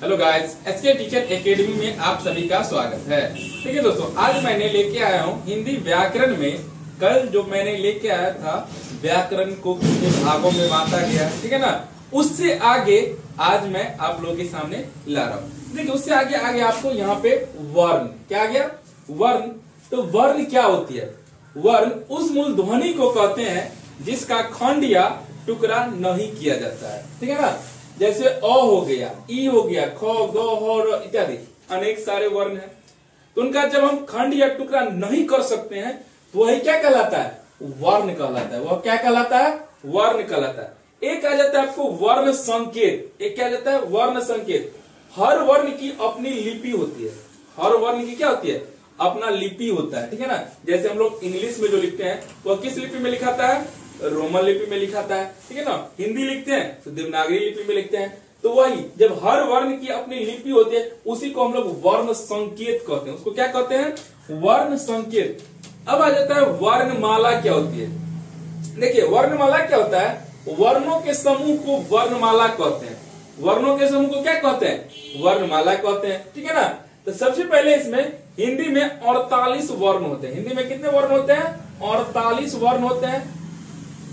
Hello guys, SK teacher academy में आप सभी का स्वागत है। ठीक है दोस्तों, आज मैंने लेके आया हूँ हिंदी व्याकरण में। कल जो मैंने लेके आया था व्याकरण को कितने भागों में बांटा गया, ठीक है ना, उससे आगे आज मैं आप लोगों के सामने ला रहा हूँ। देखिए, उससे आगे आगे आपको यहाँ पे वर्ण क्या आ गया, वर्ण। तो वर्ण क्या होती है? वर्ण उस मूल ध्वनि को कहते हैं जिसका खंड या टुकड़ा नहीं किया जाता है, ठीक है ना। जैसे अ हो गया, ई हो गया, ख, ग, ह, र इत्यादि अनेक सारे वर्ण हैं। तो उनका जब हम खंड या टुकड़ा नहीं कर सकते हैं तो वही क्या कहलाता है? वर्ण कहलाता है। वह क्या कहलाता है? वर्ण कहलाता है। एक आ जाता है आपको वर्ण संकेत। एक क्या जाता है? वर्ण संकेत। हर वर्ण की अपनी लिपि होती है। हर वर्ण की क्या होती है? अपना लिपि होता है, ठीक है ना। जैसे हम लोग इंग्लिश में जो लिखते हैं वह किस लिपि में लिखाता है? रोमन लिपि में लिखाता है, ठीक है ना। हिंदी लिखते हैं तो देवनागरी लिपि में लिखते हैं। तो वही जब हर वर्ण की अपनी लिपि होती है उसी को हम लोग वर्ण संकेत कहते हैं। उसको क्या कहते हैं? वर्ण संकेत। अब आ जाता है वर्णमाला क्या होती है। देखिए, वर्णमाला क्या होता है? वर्णों के समूह को वर्णमाला कहते हैं। वर्णों के समूह को क्या कहते हैं? वर्णमाला कहते हैं, ठीक है ना। तो सबसे पहले इसमें हिंदी में 48 वर्ण होते हैं। हिंदी में कितने वर्ण होते हैं? 48 वर्ण होते हैं।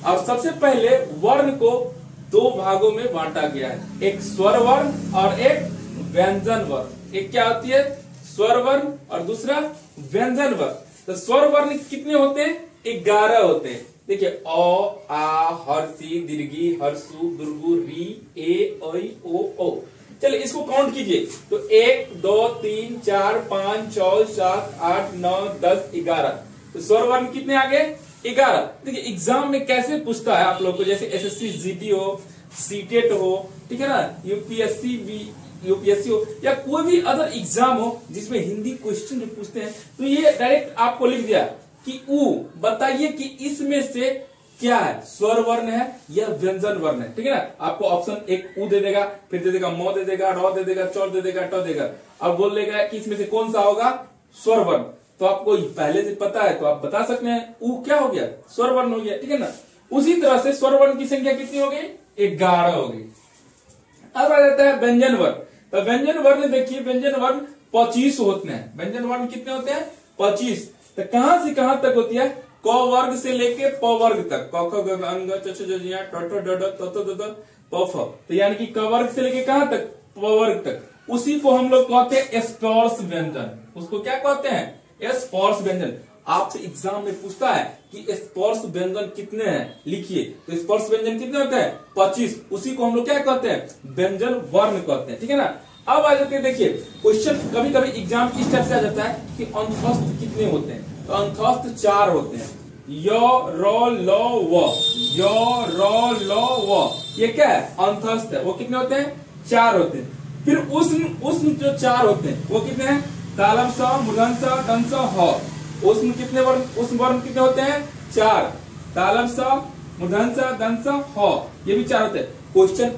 और सबसे पहले वर्ण को दो भागों में बांटा गया है, एक स्वर वर्ण और एक व्यंजन वर्ण। एक क्या होती है? स्वर वर्ण और दूसरा व्यंजन वर्ण। तो स्वर वर्ण कितने होते हैं? 11 होते हैं। देखिए, अ, आ, हर्षी, दीर्घी, हर्षु, दुर्गु, री, ए, ऐ, ओ। चलिए इसको काउंट कीजिए। तो 1 2 3 4 5 6 7 8 9 10 11। तो स्वर वर्ण कितने आ गए? 11। देखिए, एग्जाम में कैसे पूछता है आप लोग को, जैसे एसएससी जीडी हो, सीटेट हो, ठीक है ना, यूपीएससी हो या कोई भी अदर एग्जाम हो जिसमें हिंदी क्वेश्चन पूछते हैं, तो ये डायरेक्ट आपको लिख दिया कि बताइए कि इसमें से क्या है, स्वर वर्ण है या व्यंजन वर्ण है, ठीक है ना। आपको ऑप्शन एक ऊ दे देगा, फिर दे देगा म दे देगा, र दे देगा, च दे देगा, ट देगा। अब बोल देगा कि इसमें से कौन सा होगा स्वर वर्ण। तो आपको पहले से पता है तो आप बता सकते हैं ऊ क्या हो गया? स्वर वर्ण हो गया, ठीक है ना। उसी तरह से स्वर वर्ण की संख्या कितनी हो गई? 11 हो गई। अब आ जाता है व्यंजन वर्ण। तो व्यंजन वर्ण देखिए, व्यंजन वर्ण 25 होते हैं। व्यंजन वर्ण कितने होते हैं? 25। तो कहां से कहां तक होती है? क वर्ग से लेके प वर्ग तक। क ख ग घ अंग च छ ज ज ट ठ ड ढ त त द द प फ। तो यानी कि क वर्ग से लेके कहां तक? प वर्ग तक। उसी को हम लोग कहते हैं स्पर्श व्यंजन। उसको क्या कहते हैं? स्पर्श व्यंजन। आपसे एग्जाम में पूछता है कि स्पर्श व्यंजन कितने हैं, लिखिए। तो स्पर्श व्यंजन कितने होते हैं? 25। उसी को हम लोग क्या कहते हैं? व्यंजन वर्ण कहते हैं, ठीक है ना। अब आ जाते हैं, देखिए क्वेश्चन कभी कभी एग्जाम इस टाइप से आ जाता है कि अंतस्थ कितने होते हैं। तो अंतस्थ 4 होते हैं। य, र, ल, व। य, र, ल, व, ये क्या है? अंतस्थ है। वो कितने होते हैं? 4 होते हैं। फिर उष्ण जो 4 होते हैं वो कितने हैं? तालव्य स, मूर्धन्य स, दंत स, ह। उष्ण कितने वर्ण? उष्ण वर्ण कितने होते हैं? 4। तालव्य स, मूर्धन्य स, दंत स, ह, ये भी 4 होते हैं। क्वेश्चन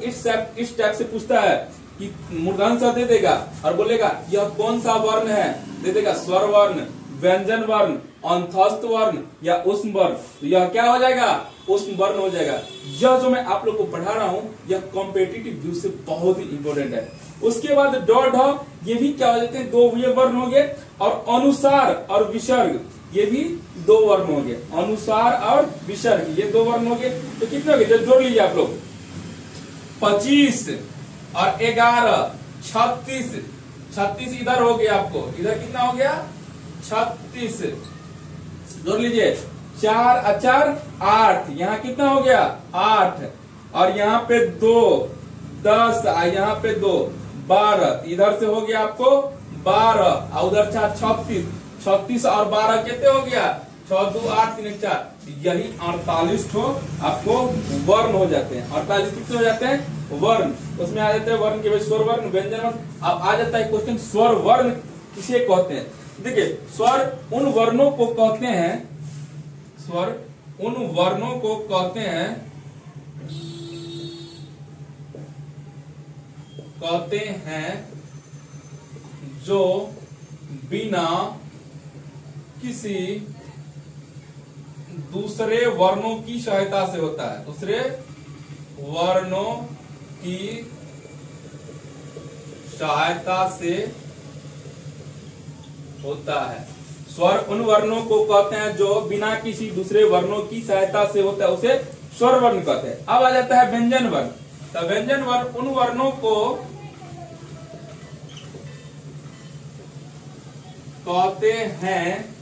इस टाइप से पूछता है कि मूर्धन्य स दे देगा और बोलेगा यह कौन सा वर्ण है, दे देगा स्वर वर्ण, व्यंजन वर्ण, अंतस्थ वर्ण या उष्ण वर्ण। तो यह क्या हो जाएगा? उष्ण वर्ण हो जाएगा। यह जो मैं आप लोग को पढ़ा रहा हूं यह कॉम्पिटिटिव व्यू से बहुत ही इंपॉर्टेंट है। उसके बाद ड, ढ, ये भी क्या हो जाते हैं? 2 ये वर्ण हो गए। और अनुसार और विसर्ग ये भी 2 वर्ण हो गए। अनुसार और विसर्ग ये 2 वर्ण हो गए। तो कितने हो गए? जोड़ लीजिए आप लोग। 25 और 11 36। 36 इधर हो गया आपको। इधर कितना हो गया? 36। जोड़ लीजिए। 4 और 4 8। यहाँ कितना हो गया? 8। और यहाँ पे 2 10 और यहाँ पे 2 12। इधर से हो गया आपको 12 और उधर 4 36। 36 और 12 कितने हो गया? 6 2 8 3 4। यही 48 ठो आपको वर्ण हो जाते हैं। 48 कितने हो जाते हैं? वर्ण। उसमें आ जाते हैं वर्ण के स्वर वर्ण, व्यंजन वर्ण। अब आ जाता है क्वेश्चन, स्वर वर्ण किसे कहते हैं? देखिए, स्वर उन वर्णों को कहते हैं, स्वर उन वर्णों को कहते हैं जो बिना किसी दूसरे वर्णों की सहायता से होता है। दूसरे वर्णों की सहायता से होता है। स्वर उन वर्णों को कहते हैं जो बिना किसी दूसरे वर्णों की सहायता से होता है, उसे स्वर वर्ण कहते हैं। अब आ जाता है व्यंजन वर्ण। तो व्यंजन वर्ण उन वर्णों को कहते हैं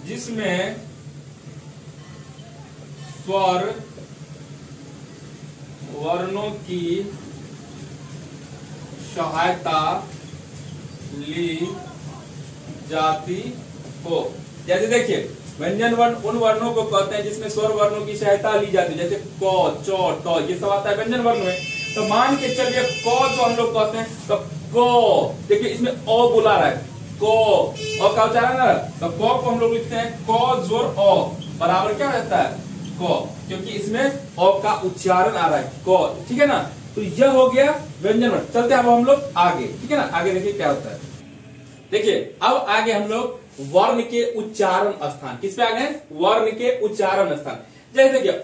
जिसमें स्वर वर्णों की सहायता ली जाती हो। जैसे देखिए, व्यंजन वर्ण उन वर्णों को कहते हैं जिसमें स्वर वर्णों की सहायता ली जाती है, जैसे क, च, ट, ये सब आता है व्यंजन वर्ण में। तो मान के चलिए क जो हम लोग कहते हैं, तो क, देखिए इसमें अ बुला रहा है, क, अ का उच्चारण है, तो क को हम लोग लिखते हैं क जोर अ बराबर क्या रहता है, क, क्योंकि इसमें अ का उच्चारण आ रहा है, क, ठीक है ना। तो यह हो गया व्यंजन वर्ण। चलते हैं अब हम लोग आगे, ठीक है ना। आगे देखिए क्या होता है। देखिए अब आगे हम लोग वर्ण के उच्चारण स्थान, किस पे आ गए, वर्ण के उच्चारण स्थान। जैसे देखिए अ,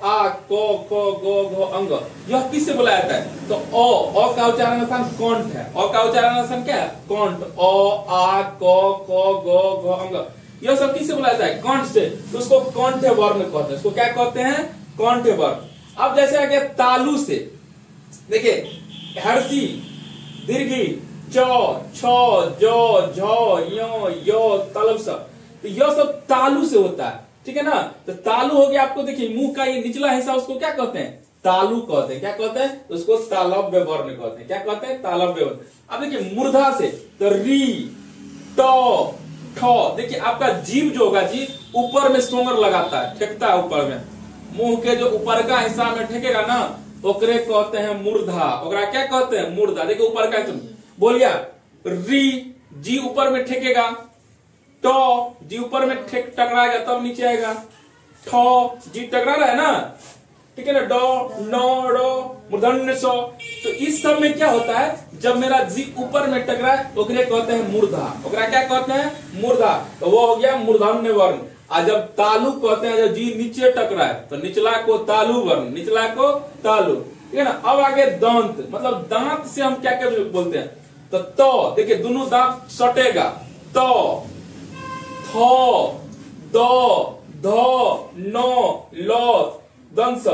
आ, क, ख, ग, घ, अंग, यह किससे बुलाया जाता है, तो अ का उच्चारण स्थान कंठ है। अ का उच्चारण स्थान क्या है, कंठ। अ, आ, क, ख, ग, घ, अंग, यह सब किससे बुलाया जाता है, कंठ से। तो उसको कंठ वर्ण कहते हैं, उसको क्या कहते हैं, कंठ वर्ण। अब जैसे आ गया तालु से, देखिए हर्षी, दीर्घी, च, छ, ज, झ, य, तलब सब, तो यह सब तालु से होता है, ठीक है ना। तो तालु हो गया आपको, देखिए मुंह का ये निचला हिस्सा, उसको क्या कहते हैं, तालु कहते हैं। क्या कहते हैं, उसको तालव्य वर्ण कहते हैं। क्या कहते हैं, तालव्य वर्ण। अब देखिए मूर्धा से, तो री, ट, ठ, देखिए आपका जीभ जो होगा, जीभ ऊपर में सोंगर लगाता है, ठेकता है ऊपर में, मुंह के जो ऊपर का हिस्सा में ठेकेगा ना, ओकरे कहते हैं मूर्धा। ओकरा क्या कहते हैं, मूर्धा। देखिए ऊपर का बोलिया, री, जी ऊपर में ठेकेगा, ट, जी ऊपर में टकराएगा तब नीचे आएगा, ठ, जी टकरा रहा है ना, ठीक है ना, ड, न, ड, मूर्धन्य स। तो इस सब में क्या होता है, जब मेरा जी ऊपर में टकराए ओकरे कहते हैं मूर्धा। ओकरा क्या कहते हैं, मूर्धा। तो वो हो गया मूर्धन्य वर्ण। और जब तालु कहते हैं, जब जी नीचे टकराए तो निचला को तालु वर्ण, निचला को तालु, ठीक है ना। अब आगे दांत, मतलब दांत से हम क्या क्या बोलते हैं, तो देखिए दोनों दांत सटेगा, तो, थ, द, ध, न, ल, दंत,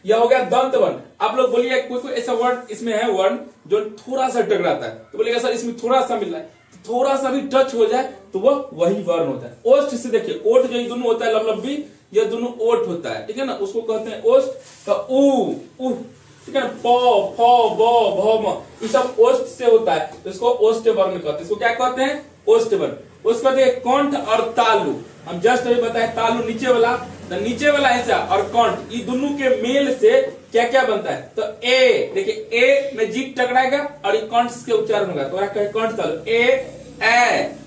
यह हो गया दंत वर्ण। आप लोग बोलिए कोई कोई ऐसा वर्ड इसमें है, वर्ण जो थोड़ा सा टकराता है, तो बोलिएगा सर इसमें थोड़ा सा मिल रहा है, तो थोड़ा सा भी टच हो जाए तो वो वही वर्ण होता है। ओष्ठ से देखिए, ओठ जो ये दोनों होता है, लबलबी, ये दोनों ओठ होता है, ठीक है ना, उसको कहते हैं ओष्ठ। तो उ, ठीक है ना, प, फ, ब, भ, म, ये सब ओष्ठ से होता है, तो इसको ओष्ठ वर्ण कहते हैं। इसको क्या कहते हैं, ओष्ठ वर्ण। उसके बाद कंठ और तालु, हम जस्ट अभी बताए, तालु नीचे वाला, तो नीचे वाला हिस्सा और कंठ, ये दोनों के मेल से क्या क्या बनता है, तो ए, देखिए ए में जीभ टकराएगा और ये कंठ के उच्चारण होगा, तो कंठ तालु, ए,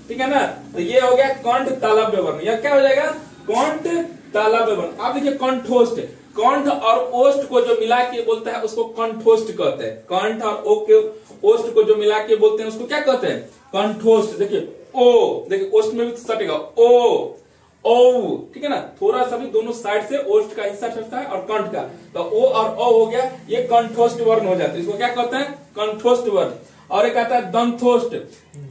ठीक है ना। तो ये हो गया कंठ तालव्य वर्ण। यह क्या हो जाएगा, कंठ तालव्य वर्ण। आप देखिए कंठोष्ठ, कंठ और ओष्ठ को जो मिला के बोलता है उसको कंठोष्ठ कहते हैं। कंठ और ओष्ठ को जो मिला के बोलते हैं उसको क्या कहते हैं, कंठोष्ठ। देखिए ओ, देखिए ओष्ठ में भी सटेगा, ओ, ओ, ठीक है ना, थोड़ा सा भी दोनों साइड से ओष्ठ का हिस्सा सटता है और कंठ का, तो ओ और ओ हो गया, ये कंठोष्ठ वर्ण हो जाता है। इसको क्या कहते हैं, कंठोष्ठ वर्ण। और एक आता है दंतोष्ठ,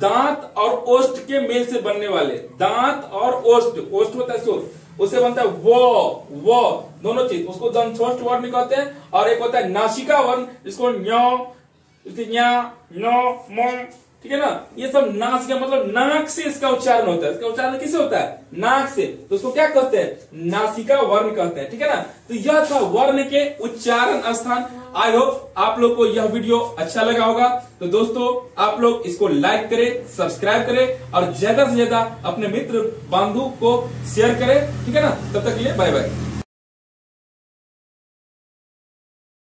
दांत और ओष्ठ के मेल से बनने वाले, दांत और ओष्ठ, ओष्ठ होता है सुर, उससे बनता है वो दोनों चीज, उसको दंतोष्ठ वर्ण कहते हैं। और एक होता है नासिका वर्ण, जिसको ठीक है ना, ये सब नासिका मतलब नाक से इसका उच्चारण होता है। इसका उच्चारण किससे होता है, नाक से, तो उसको क्या कहते हैं, नासिका वर्ण कहते हैं, ठीक है ना। तो यह था वर्ण के उच्चारण स्थान। आई होप आप लोग को यह वीडियो अच्छा लगा होगा। तो दोस्तों आप लोग इसको लाइक करें, सब्सक्राइब करें और ज्यादा से ज्यादा अपने मित्र बंधु को शेयर करें, ठीक है ना। तब तक के लिए बाय बाय।